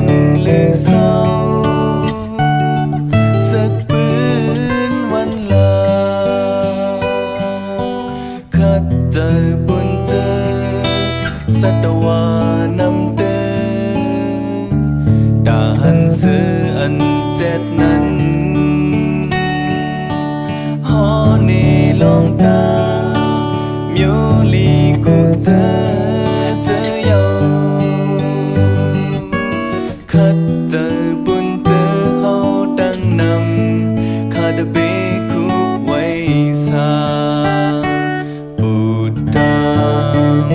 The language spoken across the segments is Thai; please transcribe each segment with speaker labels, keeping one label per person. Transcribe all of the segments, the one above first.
Speaker 1: ำลือเศร้าสักปืนวันลาคัดเจอบุญเจอสัตวานำเดินดาหันเสืออันเจ็ดนั้นฮอนีลองตาเมียวลีกูเจอคัดเจอบุญเจอเฮาดังนำคาดเบคุไว้สาปูตัง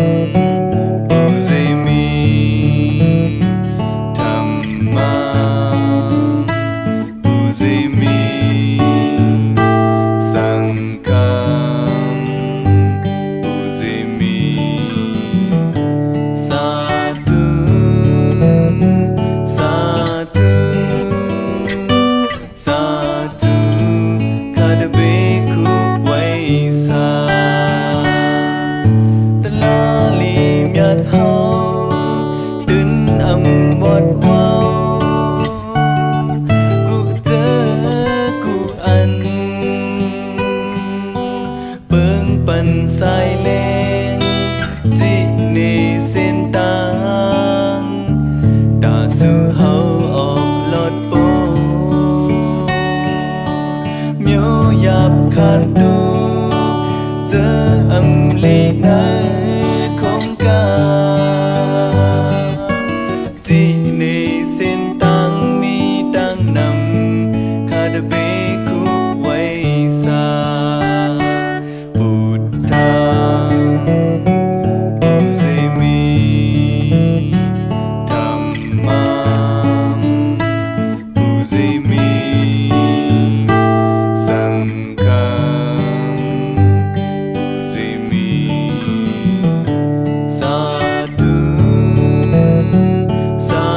Speaker 1: ปูเซมีธรรมังปูเซมีสังฆังปูเซมีสาธุสาธุคาดเบคุไว้สาตะลาลีมยัดเฮาดึนอำวอดเว้ากูเจอกูอันเบิ่งปันสายเลงจิเนเส้นตางดาสู่เฮาออกลอดโปเมียวหยาบขาดดูเจออำลีในคงกาจิเนเส้นตางมีดังนำคาดเบคุไว้สาปุตตังปูเซมีธรรมังปูเซมีสังฆังปูเซมีสาธุสา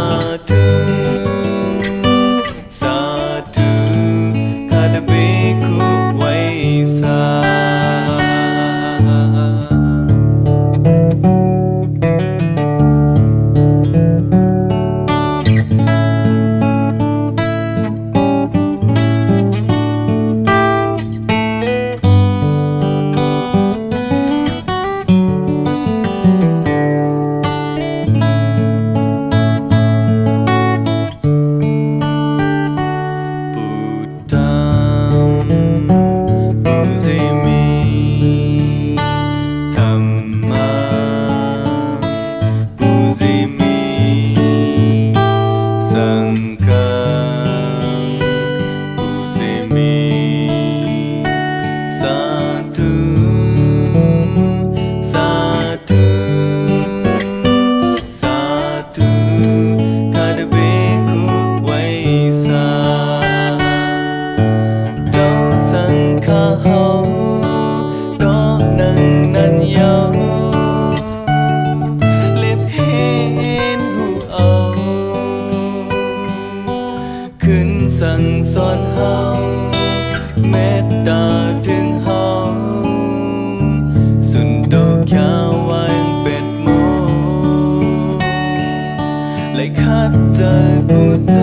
Speaker 1: ธุสาธุคาดเบคุไว้สาปูตังปูเซมีธรรมังปูเซมีสังฆังปูเซมีสาธุสาธุสาธุคาดเบคุไว้สาเจ้าสังฆาเฮาดอกนังนั้นยาวเล็บเห็นหูเอาขึ้นสั่งสอนเฮาเมตตาถึงเฮาสุนโดขาววันเป็ดโมและคัดเจอกูเจอ